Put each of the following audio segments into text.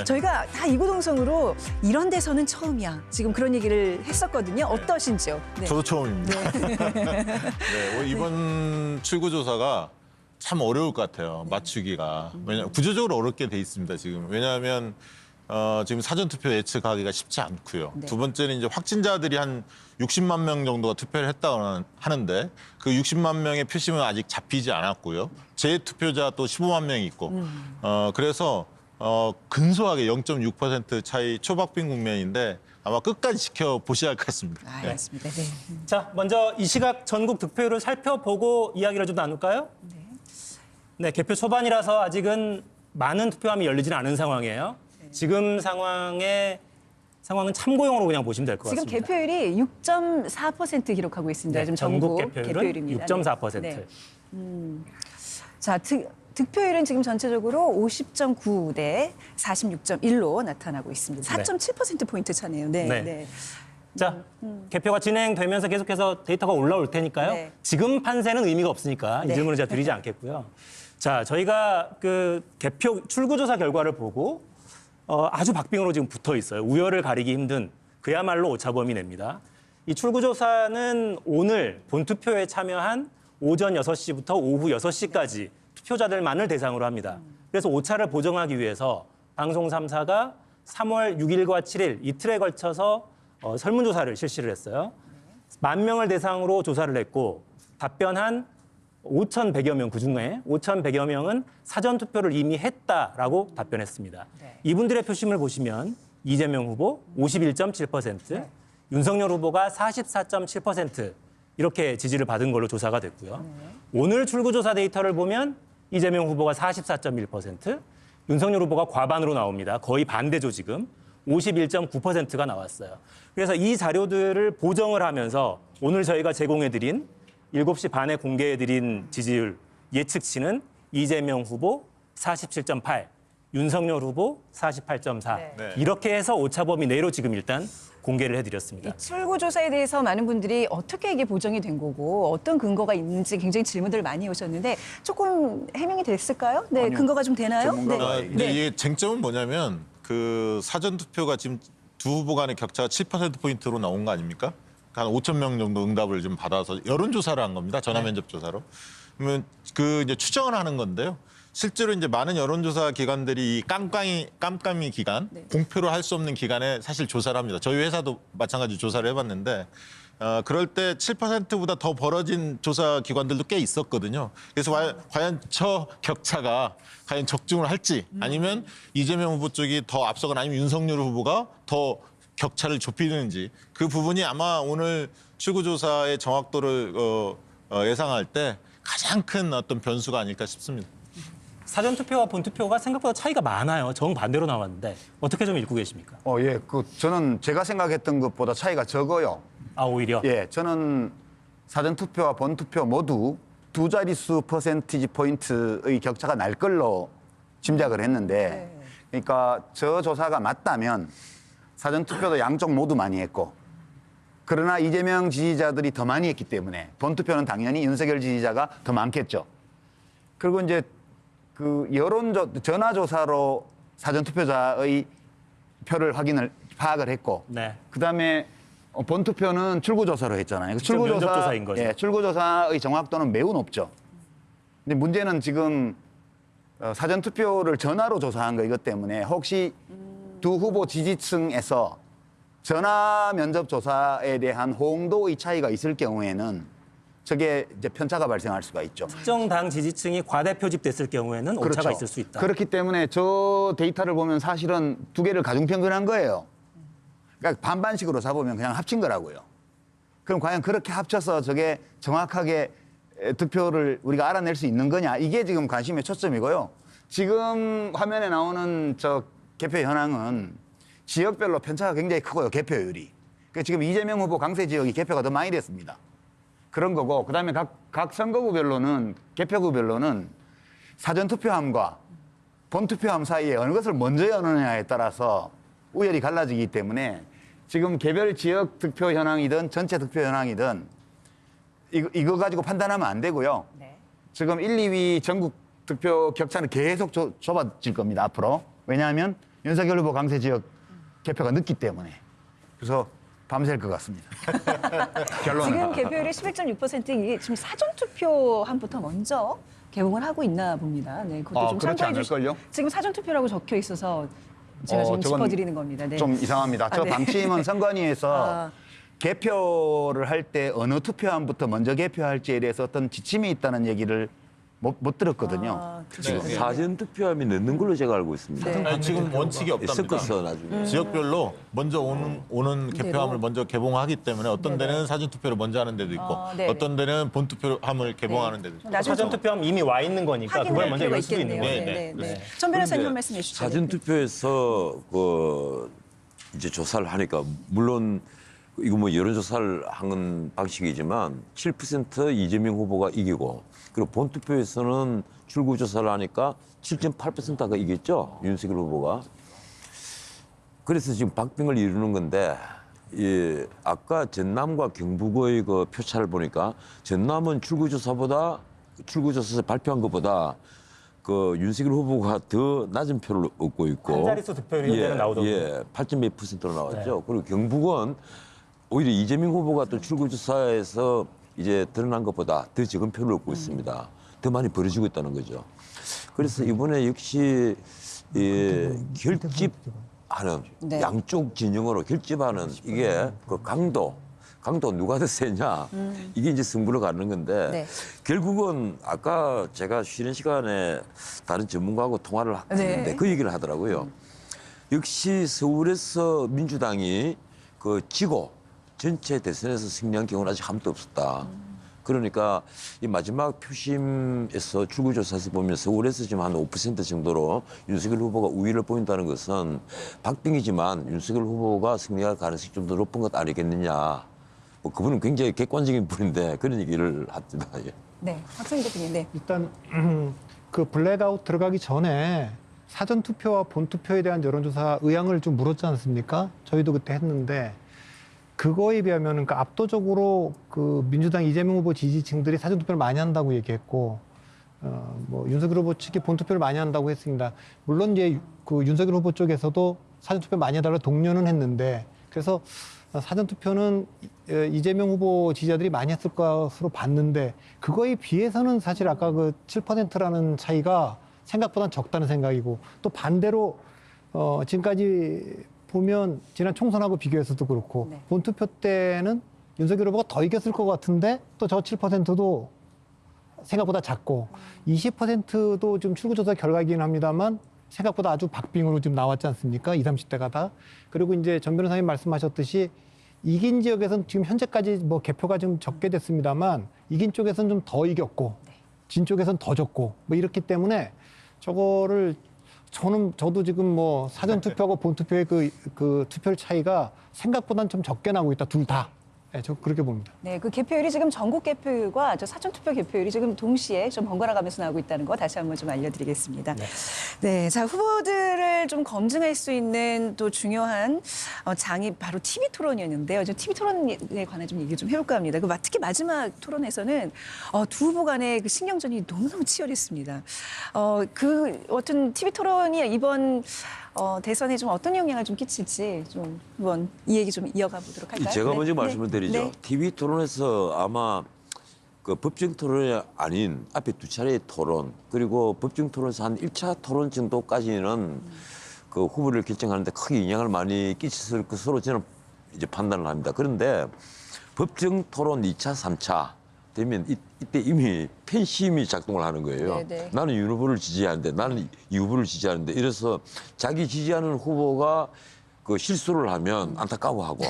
저희가 다 이구동성으로 이런 데서는 처음이야. 지금 그런 얘기를 했었거든요. 어떠신지요? 네. 저도 처음입니다. 네, 이번 출구조사가 참 어려울 것 같아요. 맞추기가. 왜냐하면 구조적으로 어렵게 돼 있습니다. 지금. 왜냐하면 지금 사전투표 예측하기가 쉽지 않고요. 네. 두 번째는 이제 확진자들이 한 60만 명 정도가 투표를 했다고 하는데 그 60만 명의 표심은 아직 잡히지 않았고요. 재투표자 또 15만 명이 있고. 그래서 근소하게 0.6% 차이 초박빙 국면인데 아마 끝까지 지켜보셔야 할 것 같습니다. 알겠습니다. 네. 자, 먼저 이 시각 전국 득표율을 살펴보고 이야기를 좀 나눌까요? 네, 개표 초반이라서 아직은 많은 투표함이 열리지는 않은 상황이에요. 지금 상황은 참고용으로 그냥 보시면 될 것 지금 같습니다. 개표율이 6.4% 기록하고 있습니다. 네, 지금 전국 전국 개표율은 개표율입니다. 6.4%. 네. 자, 득표율은 지금 전체적으로 50.9 대 46.1로 나타나고 있습니다. 4.7%포인트 차네요. 네. 네. 네. 자, 개표가 진행되면서 계속해서 데이터가 올라올 테니까요. 네. 지금 판세는 의미가 없으니까 네. 이 질문을 제가 드리지 않겠고요. 자, 저희가 그 개표 출구조사 결과를 보고 아주 박빙으로 지금 붙어 있어요. 우열을 가리기 힘든 그야말로 오차범위 냅니다. 이 출구조사는 오늘 본투표에 참여한 오전 6시부터 오후 6시까지 투표자들만을 대상으로 합니다. 그래서 오차를 보정하기 위해서 방송 3사가 3월 6일과 7일 이틀에 걸쳐서 설문조사를 실시를 했어요. 10,000명을 대상으로 조사를 했고 답변한 5,100여 명 그중에 5,100여 명은 사전투표를 이미 했다라고 답변했습니다. 네. 이분들의 표심을 보시면 이재명 후보 51.7%, 윤석열 후보가 44.7% 이렇게 지지를 받은 걸로 조사가 됐고요. 오늘 출구조사 데이터를 보면 이재명 후보가 44.1%, 윤석열 후보가 과반으로 나옵니다. 거의 반대죠, 지금. 51.9%가 나왔어요. 그래서 이 자료들을 보정을 하면서 오늘 저희가 제공해드린 7시 반에 공개해드린 지지율 예측치는 이재명 후보 47.8, 윤석열 후보 48.4. 네. 이렇게 해서 오차범위 내로 지금 일단 공개를 해드렸습니다. 이 출구조사에 대해서 많은 분들이 어떻게 이게 보정이 된 거고 어떤 근거가 있는지 굉장히 질문들 많이 오셨는데 조금 해명이 됐을까요? 네, 아니요. 근거가 좀 되나요? 전문가가 네. 근데 이게 쟁점은 뭐냐면 그 사전투표가 지금 두 후보 간의 격차가 7%포인트로 나온 거 아닙니까? 한 5천 명 정도 응답을 좀 받아서 여론조사를 한 겁니다. 전화 면접 조사로. 그러면 그 이제 추정을 하는 건데요. 실제로 이제 많은 여론조사 기관들이 이 깜깜이 기간, 공표를 할 수 없는 기간에 사실 조사를 합니다. 저희 회사도 마찬가지 조사를 해봤는데 그럴 때 7%보다 더 벌어진 조사 기관들도 꽤 있었거든요. 그래서 과연 저 격차가 과연 적중을 할지 아니면 이재명 후보 쪽이 더 앞서거나 아니면 윤석열 후보가 더 격차를 좁히는지 그 부분이 아마 오늘 출구조사의 정확도를 예상할 때 가장 큰 어떤 변수가 아닐까 싶습니다. 사전투표와 본투표가 생각보다 차이가 많아요. 정반대로 나왔는데 어떻게 좀 읽고 계십니까? 예, 저는 제가 생각했던 것보다 차이가 적어요. 아, 오히려? 예, 저는 사전투표와 본투표 모두 두 자릿수 퍼센티지 포인트의 격차가 날 걸로 짐작을 했는데, 그러니까 저 조사가 맞다면 사전투표도 양쪽 모두 많이 했고, 그러나 이재명 지지자들이 더 많이 했기 때문에 본투표는 당연히 윤석열 지지자가 더 많겠죠. 그리고 이제 그 전화조사로 사전투표자의 표를 파악을 했고, 네. 그다음에 본투표는 출구조사로 했잖아요. 면접조사인 거죠. 예, 출구조사의 정확도는 매우 높죠. 근데 문제는 지금 사전투표를 전화로 조사한 거 이것 때문에 혹시 두 후보 지지층에서 전화 면접 조사에 대한 호응도의 차이가 있을 경우에는 저게 이제 편차가 발생할 수가 있죠. 특정 당 지지층이 과대 표집됐을 경우에는 오차가 그렇죠. 있을 수 있다. 그렇기 때문에 저 데이터를 보면 사실은 두 개를 가중평균한 거예요. 그러니까 반반씩으로 잡으면 그냥 합친 거라고요. 그럼 과연 그렇게 합쳐서 저게 정확하게 득표를 우리가 알아낼 수 있는 거냐? 이게 지금 관심의 초점이고요. 지금 화면에 나오는 저 개표 현황은 지역별로 편차가 굉장히 크고요. 개표율이. 그러니까 지금 이재명 후보 강세 지역이 개표가 더 많이 됐습니다. 그런 거고, 그다음에 각 선거구별로는, 개표구별로는 사전투표함과 본투표함 사이에 어느 것을 먼저 여느냐에 따라서 우열이 갈라지기 때문에 지금 개별 지역 득표 현황이든 전체 득표 현황이든 이거 가지고 판단하면 안 되고요. 네. 지금 1, 2위 전국 득표 격차는 계속 좁아질 겁니다, 앞으로. 왜냐하면 윤석열 후보 강세 지역 개표가 늦기 때문에. 그래서 밤샐 것 같습니다. 결론은. 지금 개표율이 11.6% 이게 지금 사전투표함부터 먼저 개봉을 하고 있나 봅니다. 네, 그것도 좀 그렇지 참고해 주시고 않을걸요? 지금 사전투표라고 적혀 있어서 제가 지금 저건 짚어드리는 겁니다. 네. 좀 이상합니다. 저 네. 방침은 선관위에서 아. 개표를 할 때 어느 투표함부터 먼저 개표할지에 대해서 어떤 지침이 있다는 얘기를 못 들었거든요. 아, 네. 사전 투표함이 넣는 걸로 제가 알고 있습니다. 네. 아니, 지금 원칙이 없답니다. 섞어서 나중에. 지역별로 먼저 오는 개표함을 먼저 개봉하기 때문에 어떤 데는 사전 투표를 먼저 하는 데도 있고 네네. 어떤 데는 본 투표함을 개봉하는 데도 있고. 나중에 사전 투표함 이미 와 있는 거니까 그걸 확인할 먼저 필요가 열 수도 있는 있겠네요. 거예요. 네, 네. 네. 전 변호사님 그런데 한 말씀 해주시죠. 사전 투표에서 이제 조사를 하니까 물론 이거 뭐 여론조사를 하는 방식이지만 7% 이재명 후보가 이기고 그리고 본 투표에서는 출구조사를 하니까 7.8%가 이겼죠. 윤석열 후보가. 그래서 지금 박빙을 이루는 건데 아까 전남과 경북의 그 표차를 보니까 전남은 출구조사에서 발표한 것보다 그 윤석열 후보가 더 낮은 표를 얻고 있고 한 자릿수 득표율이 그때는 나오더군요. 8.2%로 나왔죠. 그리고 경북은 오히려 이재명 후보가 또 출구조사에서 이제 드러난 것보다 더 적은 표를 얻고 있습니다. 더 많이 벌어지고 있다는 거죠. 그래서 이번에 역시 결집하는 네. 양쪽 진영으로 결집하는 이게 그 강도 누가 더 세냐 이게 이제 승부를 가는 건데 네. 결국은 아까 제가 쉬는 시간에 다른 전문가하고 통화를 했는데 네. 그 얘기를 하더라고요. 역시 서울에서 민주당이 그 지고 전체 대선에서 승리한 경우는 아직 한 번도 없었다. 그러니까 이 마지막 표심에서 출구조사에서 보면 서울에서 지금 한 5% 정도로 윤석열 후보가 우위를 보인다는 것은 박빙이지만 윤석열 후보가 승리할 가능성이 좀 더 높은 것 아니겠느냐. 뭐 그분은 굉장히 객관적인 분인데 그런 얘기를 합니다. 예. 네, 박성희 대표님. 네. 일단 그 블랙아웃 들어가기 전에 사전 투표와 본 투표에 대한 여론조사 의향을 좀 물었지 않습니까? 저희도 그때 했는데 그거에 비하면 그러니까 압도적으로 그 민주당 이재명 후보 지지층들이 사전 투표를 많이 한다고 얘기했고 뭐 윤석열 후보 측이 본 투표를 많이 한다고 했습니다. 물론 이제 그 윤석열 후보 쪽에서도 사전 투표 많이 해달라 독려는 했는데 그래서 사전 투표는 이재명 후보 지지자들이 많이 했을 것으로 봤는데 그거에 비해서는 사실 아까 그 7%라는 차이가 생각보다는 적다는 생각이고 또 반대로 지금까지 보면 지난 총선하고 비교해서도 그렇고 네. 본투표 때는 윤석열 후보가 더 이겼을 것 같은데 또 저 7%도 생각보다 작고 20%도 좀 출구조사 결과이긴 합니다만 생각보다 아주 박빙으로 지금 나왔지 않습니까? 20, 30대가 다. 그리고 이제 전 변호사님 말씀하셨듯이 이긴 지역에서는 지금 현재까지 뭐 개표가 좀 적게 됐습니다만 이긴 쪽에서는 좀 더 이겼고 진 쪽에서는 더 졌고 뭐 이렇기 때문에 저거를 저도 지금 뭐 사전 투표하고 본 투표의 그 투표율 차이가 생각보다는 좀 적게 나고 있다 둘 다. 네, 저 그렇게 봅니다. 네, 그 개표율이 지금 전국 개표율과 저 사전투표 개표율이 지금 동시에 좀 번갈아 가면서 나오고 있다는 거 다시 한번 좀 알려드리겠습니다. 네, 자 후보들을 좀 검증할 수 있는 또 중요한 장이 바로 TV 토론이었는데요. 저 TV 토론에 관한 좀 얘기 좀 해볼까 합니다. 특히 마지막 토론에서는 두 후보 간의 그 신경전이 너무너무 치열했습니다. 그 어떤 TV 토론이 이번 대선에 좀 어떤 영향을 좀 끼칠지 좀 한번 이 얘기 좀 이어가 보도록 할까요? 제가 네. 먼저 말씀을 드리죠. 네. TV 토론에서 아마 그 법정 토론이 아닌 앞에 두 차례의 토론 그리고 법정 토론에서 한 1차 토론 정도까지는 그 후보를 결정하는데 크게 영향을 많이 끼쳤을 것으로 저는 이제 판단을 합니다. 그런데 법정 토론 2차, 3차 되면 이때 이미 팬심이 작동을 하는 거예요. 네네. 나는 윤 후보를 지지하는데 나는 이 후보를 지지하는데 이래서 자기 지지하는 후보가 그 실수를 하면 안타까워하고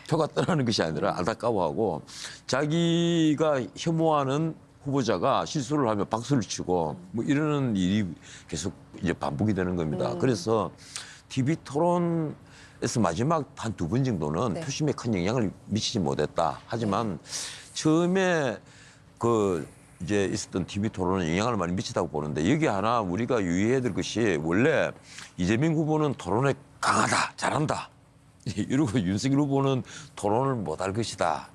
표가 떠나는 것이 아니라 안타까워하고 자기가 혐오하는 후보자가 실수를 하면 박수를 치고 뭐 이러는 일이 계속 이제 반복이 되는 겁니다. 그래서 TV 토론에서 마지막 한 두 번 정도는 네. 표심에 큰 영향을 미치지 못했다. 하지만 처음에 그 이제 있었던 TV 토론은 영향을 많이 미치다고 보는데 여기 하나 우리가 유의해야 될 것이 원래 이재명 후보는 토론에 강하다, 잘한다. 이러고 윤석열 후보는 토론을 못할 것이다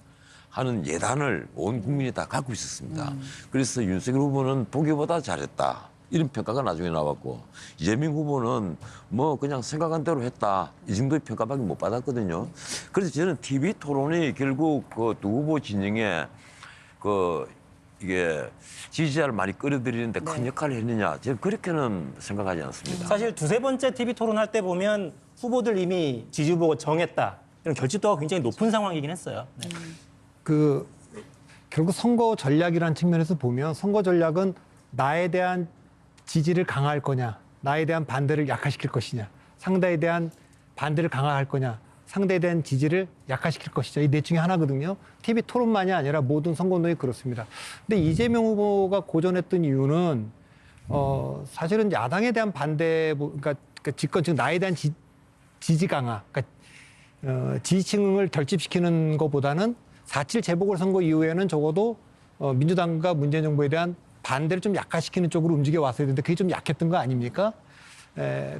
하는 예단을 온 국민이 다 갖고 있었습니다. 그래서 윤석열 후보는 보기보다 잘했다. 이런 평가가 나중에 나왔고 이재명 후보는 뭐 그냥 생각한 대로 했다 이 정도의 평가밖에 못 받았거든요. 그래서 저는 TV 토론이 결국 그 두 후보 진영에 이게 지지자를 많이 끌어들이는데 큰 역할을 했느냐 저는 그렇게는 생각하지 않습니다. 사실 두세 번째 TV 토론할 때 보면 후보들 이미 지지 후보가 정했다. 이런 결집도가 굉장히 높은 상황이긴 했어요. 네. 결국 선거 전략이라는 측면에서 보면 선거 전략은 나에 대한 지지를 강화할 거냐, 나에 대한 반대를 약화시킬 것이냐, 상대에 대한 반대를 강화할 거냐, 상대에 대한 지지를 약화시킬 것이냐. 이 넷 중에 하나거든요. TV 토론만이 아니라 모든 선거운동이 그렇습니다. 근데 이재명 후보가 고전했던 이유는 사실은 야당에 대한 반대, 그러니까 집권 즉 나에 대한 지지 강화, 그러니까 지지층을 결집시키는 것보다는 4.7 재보궐선거 이후에는 적어도 민주당과 문재인 정부에 대한 반대를 좀 약화시키는 쪽으로 움직여 왔어야 되는데 그게 좀 약했던 거 아닙니까?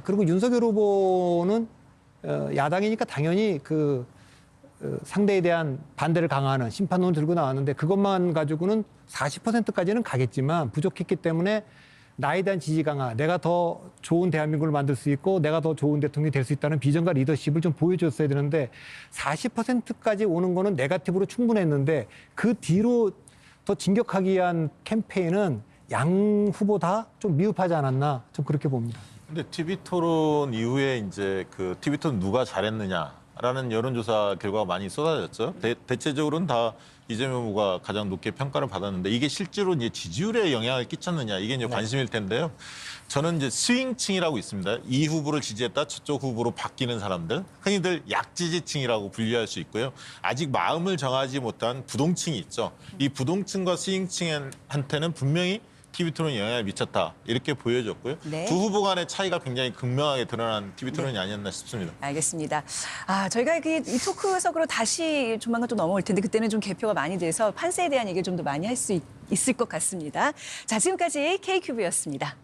그리고 윤석열 후보는 야당이니까 당연히 상대에 대한 반대를 강화하는 심판론을 들고 나왔는데 그것만 가지고는 40%까지는 가겠지만 부족했기 때문에 나에 대한 지지 강화, 내가 더 좋은 대한민국을 만들 수 있고 내가 더 좋은 대통령이 될 수 있다는 비전과 리더십을 좀 보여줬어야 되는데 40%까지 오는 거는 네거티브로 충분했는데 그 뒤로 더 진격하기 위한 캠페인은 양 후보 다 좀 미흡하지 않았나 좀 그렇게 봅니다. 근데 TV 토론 이후에 이제 그 TV 토론 누가 잘했느냐라는 여론조사 결과가 많이 쏟아졌죠. 대체적으로는 다 이재명 후보가 가장 높게 평가를 받았는데 이게 실제로 이제 지지율에 영향을 끼쳤느냐 이게 이제 관심일 텐데요. 저는 이제 스윙층이라고 있습니다. 이 후보를 지지했다 저쪽 후보로 바뀌는 사람들, 흔히들 약지지층이라고 분류할 수 있고요. 아직 마음을 정하지 못한 부동층이 있죠. 이 부동층과 스윙층한테는 분명히 TV 토론이 영향을 미쳤다 이렇게 보여졌고요. 네. 두 후보 간의 차이가 굉장히 극명하게 드러난 TV 토론이 아니었나 싶습니다. 알겠습니다. 저희가 이 토크석으로 다시 조만간 또 넘어올 텐데 그때는 좀 개표가 많이 돼서 판세에 대한 얘기를 좀 더 많이 할 수 있을 것 같습니다. 자, 지금까지 K큐브였습니다.